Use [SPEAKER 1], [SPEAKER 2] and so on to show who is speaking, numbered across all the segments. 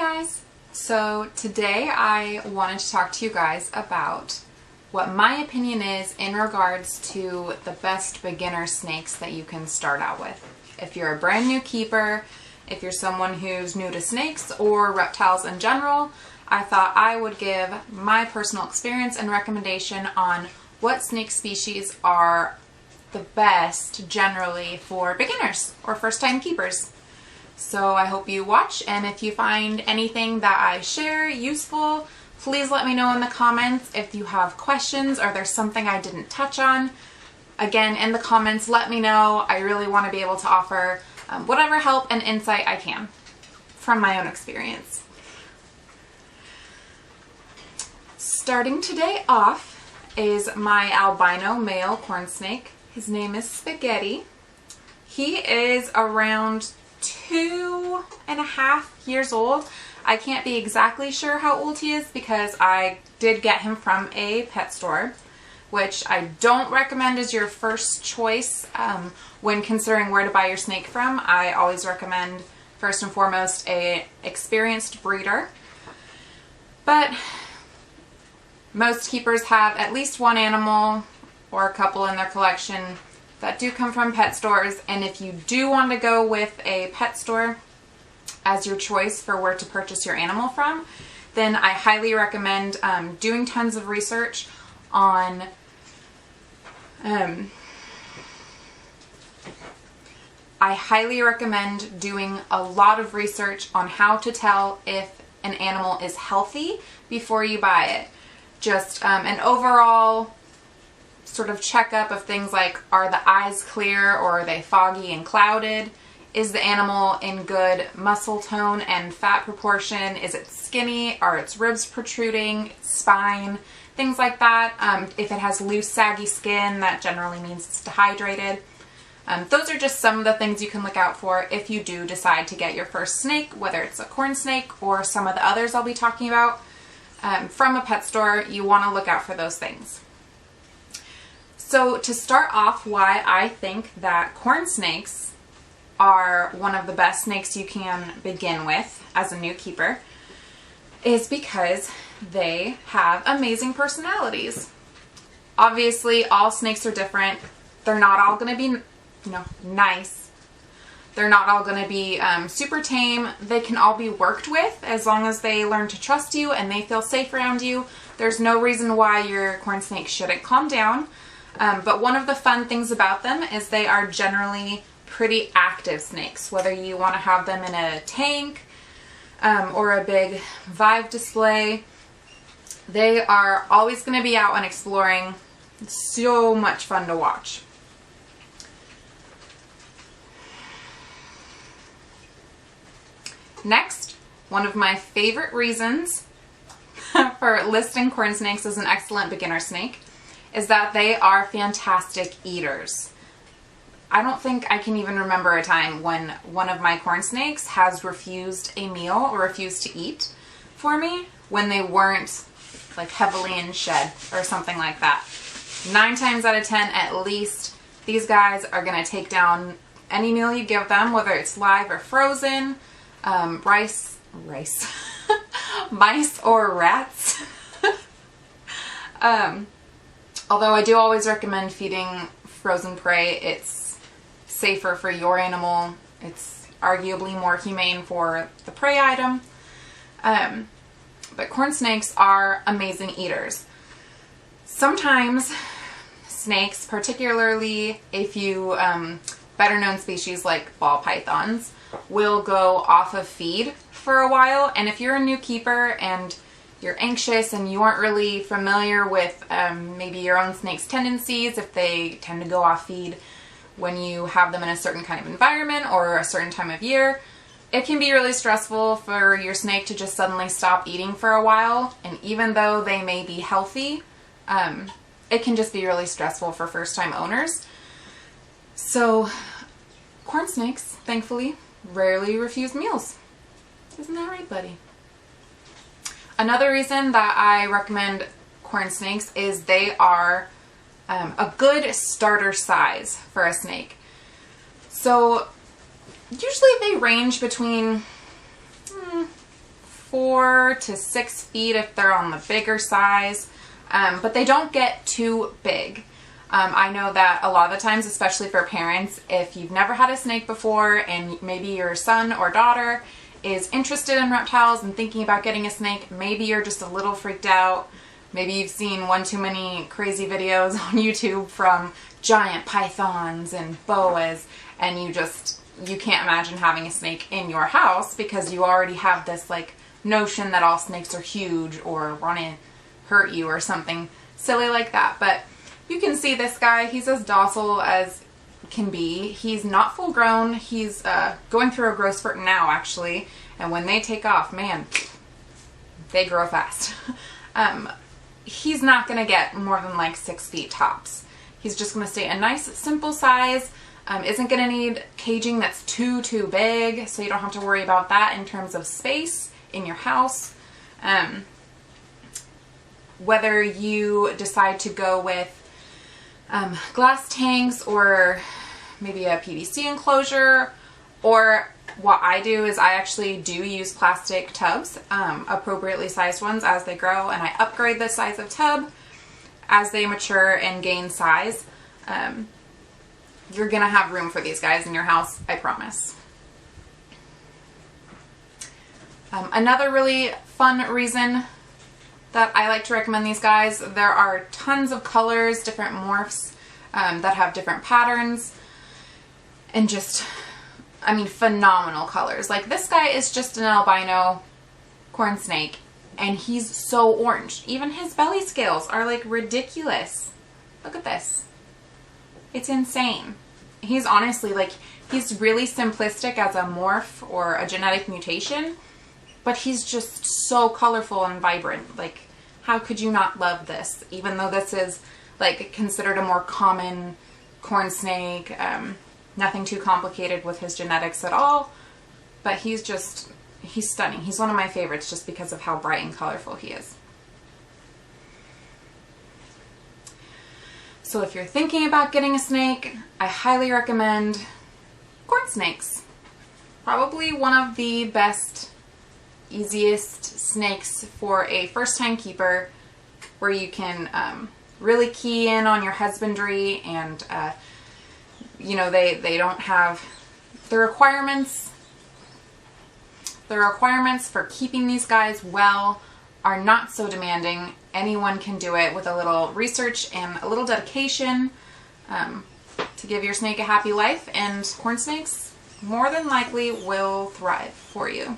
[SPEAKER 1] guys! So today I wanted to talk to you guys about what my opinion is in regards to the best beginner snakes that you can start out with. If you're a brand new keeper, if you're someone who's new to snakes or reptiles in general, I thought I would give my personal experience and recommendation on what snake species are the best generally for beginners or first-time keepers. So I hope you watch, and if you find anything that I share useful, please let me know in the comments. If you have questions or there's something I didn't touch on, again, in the comments, let me know. I really want to be able to offer whatever help and insight I can from my own experience. Starting today off is my albino male corn snake. His name is Spaghetti. He is around 2.5 years old. I can't be exactly sure how old he is because I did get him from a pet store, which I don't recommend as your first choice when considering where to buy your snake from. I always recommend first and foremost an experienced breeder. But most keepers have at least one animal or a couple in their collection that do come from pet stores, and if you do want to go with a pet store as your choice for where to purchase your animal from, then I highly recommend doing tons of research on I highly recommend doing a lot of research on how to tell if an animal is healthy before you buy it. Just an overall sort of checkup of things like, are the eyes clear or are they foggy and clouded? Is the animal in good muscle tone and fat proportion? Is it skinny? Are its ribs protruding? Spine? Things like that. If it has loose, saggy skin, that generally means it's dehydrated. Those are just some of the things you can look out for if you do decide to get your first snake, whether it's a corn snake or some of the others I'll be talking about. From a pet store, you want to look out for those things. So to start off, why I think that corn snakes are one of the best snakes you can begin with as a new keeper is because they have amazing personalities. Obviously, all snakes are different. They're not all going to be, nice. They're not all going to be super tame. They can all be worked with as long as they learn to trust you and they feel safe around you. There's no reason why your corn snake shouldn't calm down. But one of the fun things about them is they are generally pretty active snakes, whether you want to have them in a tank or a big Vive display. They are always going to be out and exploring. It's so much fun to watch. Next, one of my favorite reasons for listing corn snakes as an excellent beginner snake is that they are fantastic eaters. I don't think I can even remember a time when one of my corn snakes has refused a meal or refused to eat for me when they weren't like heavily in shed or something like that. 9 times out of 10 at least, these guys are going to take down any meal you give them, whether it's live or frozen, mice or rats. Although I do always recommend feeding frozen prey. It's safer for your animal. It's arguably more humane for the prey item. But corn snakes are amazing eaters. Sometimes snakes, particularly a few better known species like ball pythons, will go off of feed for a while. And if you're a new keeper and you're anxious and you aren't really familiar with maybe your own snake's tendencies, if they tend to go off feed when you have them in a certain kind of environment or a certain time of year, it can be really stressful for your snake to just suddenly stop eating for a while. And even though they may be healthy, it can just be really stressful for first-time owners. So corn snakes, thankfully, rarely refuse meals. Isn't that right, buddy? Another reason that I recommend corn snakes is they are a good starter size for a snake. So usually they range between 4 to 6 feet if they're on the bigger size, but they don't get too big. I know that a lot of the times, especially for parents, if you've never had a snake before and maybe your son or daughter is interested in reptiles and thinking about getting a snake, maybe you're just a little freaked out. Maybe you've seen one too many crazy videos on YouTube from giant pythons and boas, and you can't imagine having a snake in your house because you already have this like notion that all snakes are huge or want to hurt you or something silly like that. But you can see this guy, he's as docile as can be. He's not full grown. He's going through a growth spurt now, actually, and when they take off, man, they grow fast. He's not going to get more than like 6 feet tops. He's just going to stay a nice simple size. Isn't going to need caging that's too big, so you don't have to worry about that in terms of space in your house. Whether you decide to go with glass tanks or maybe a PVC enclosure, or what I do is I actually do use plastic tubs, appropriately sized ones as they grow, and I upgrade the size of tub as they mature and gain size. You're gonna have room for these guys in your house, I promise. Another really fun reason that I like to recommend these guys, there are tons of colors, different morphs that have different patterns, and just, I mean, phenomenal colors. Like this guy is just an albino corn snake, and he's so orange. Even his belly scales are like ridiculous. Look at this. It's insane. He's honestly like, he's really simplistic as a morph or a genetic mutation, but he's just so colorful and vibrant. Like, how could you not love this? Even though this is like considered a more common corn snake, nothing too complicated with his genetics at all, but he's stunning. He's one of my favorites just because of how bright and colorful he is. So if you're thinking about getting a snake, I highly recommend corn snakes. Probably one of the best, easiest snakes for a first-time keeper, where you can really key in on your husbandry, and you know, they don't have the requirements. The requirements for keeping these guys well are not so demanding. Anyone can do it with a little research and a little dedication to give your snake a happy life, and corn snakes more than likely will thrive for you.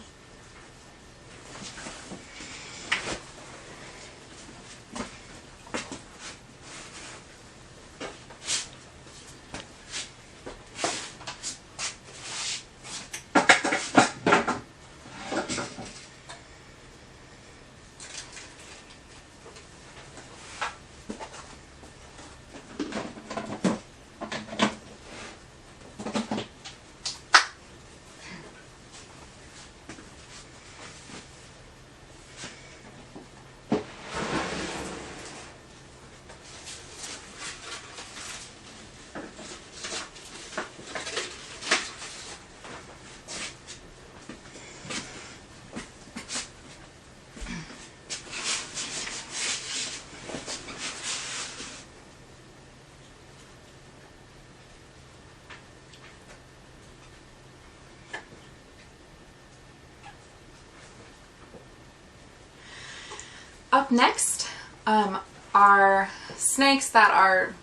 [SPEAKER 1] Up next are snakes that are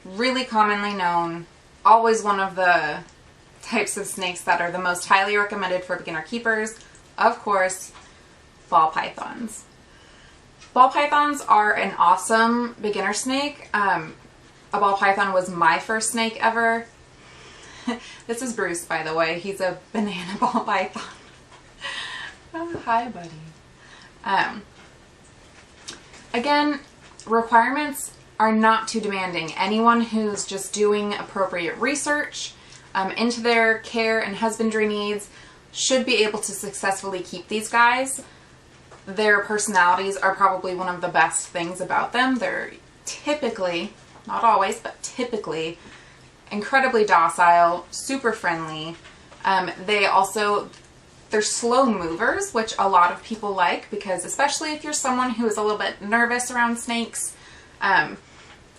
[SPEAKER 1] really commonly known, always one of the types of snakes that are the most highly recommended for beginner keepers. Of course, ball pythons. Ball pythons are an awesome beginner snake. A ball python was my first snake ever. This is Bruce, by the way. He's a banana ball python. Oh, hi, buddy. Again, requirements are not too demanding. Anyone who's just doing appropriate research into their care and husbandry needs should be able to successfully keep these guys. Their personalities are probably one of the best things about them. They're typically, not always, but typically incredibly docile, super friendly. They also They're slow movers, which a lot of people like, because especially if you're someone who is a little bit nervous around snakes,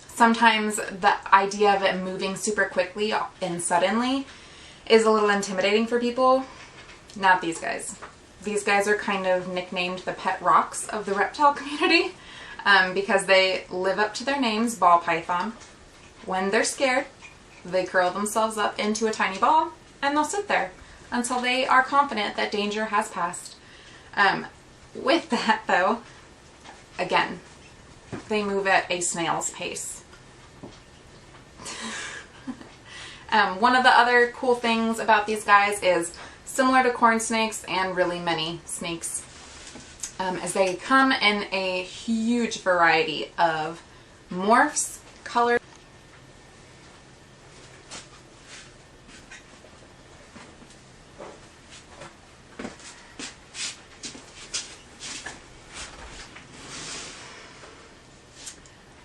[SPEAKER 1] sometimes the idea of it moving super quickly and suddenly is a little intimidating for people. Not these guys. These guys are kind of nicknamed the pet rocks of the reptile community because they live up to their names, ball python. When they're scared, they curl themselves up into a tiny ball and they'll sit there until they are confident that danger has passed. With that though, again, they move at a snail's pace. One of the other cool things about these guys is similar to corn snakes and really many snakes, as they come in a huge variety of morphs, colors.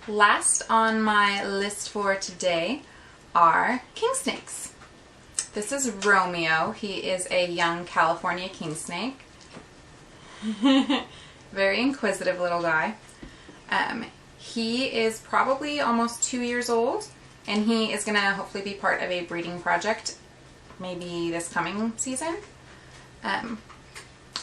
[SPEAKER 1] Last on my list for today are king snakes. This is Romeo. He is a young California king snake. Very inquisitive little guy. He is probably almost 2 years old, and he is going to hopefully be part of a breeding project maybe this coming season.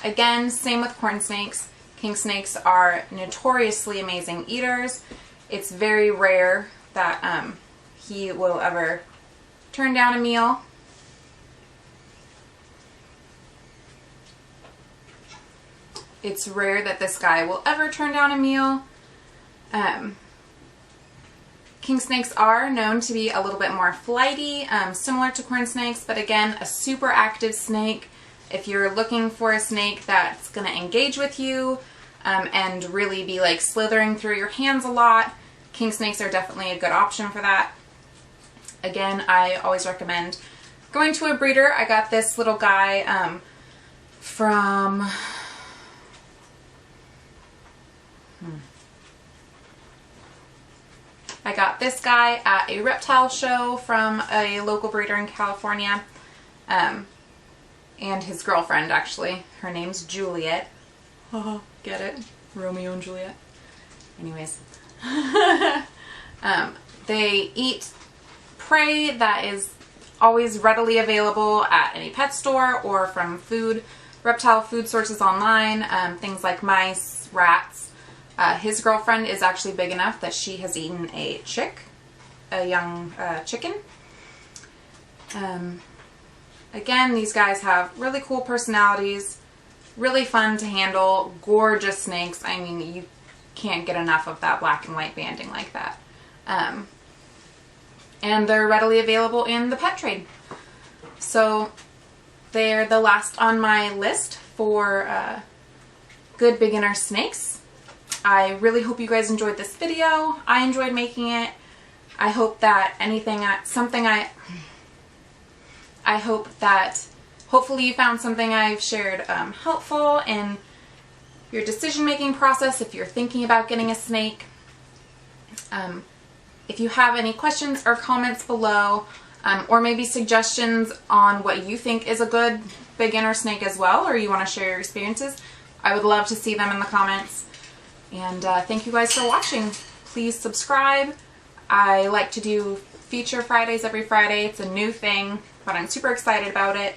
[SPEAKER 1] Again, same with corn snakes. King snakes are notoriously amazing eaters. It's very rare that he will ever turn down a meal. It's rare that this guy will ever turn down a meal. King snakes are known to be a little bit more flighty, similar to corn snakes, but again, a super active snake. If you're looking for a snake that's going to engage with you and really be like slithering through your hands a lot, king snakes are definitely a good option for that. Again, I always recommend going to a breeder. I got this little guy from... I got this guy at a reptile show from a local breeder in California, and his girlfriend actually. Her name's Juliet. Get it? Romeo and Juliet. Anyways. They eat prey that is always readily available at any pet store or from reptile food sources online, things like mice, rats. His girlfriend is actually big enough that she has eaten a young chicken. Again, these guys have really cool personalities, really fun to handle, gorgeous snakes. I mean, you can't get enough of that black and white banding like that. And they're readily available in the pet trade. So they're the last on my list for good beginner snakes. I really hope you guys enjoyed this video. I enjoyed making it. I hope that hopefully you found something I've shared helpful in your decision-making process if you're thinking about getting a snake. If you have any questions or comments below, or maybe suggestions on what you think is a good beginner snake as well, or you want to share your experiences, I would love to see them in the comments. And thank you guys for watching. Please subscribe. I like to do feature Fridays every Friday. It's a new thing, but I'm super excited about it.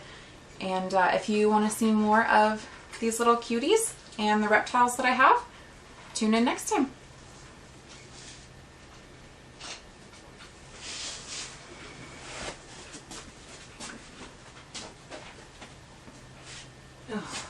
[SPEAKER 1] And if you want to see more of these little cuties and the reptiles that I have, tune in next time. Ugh.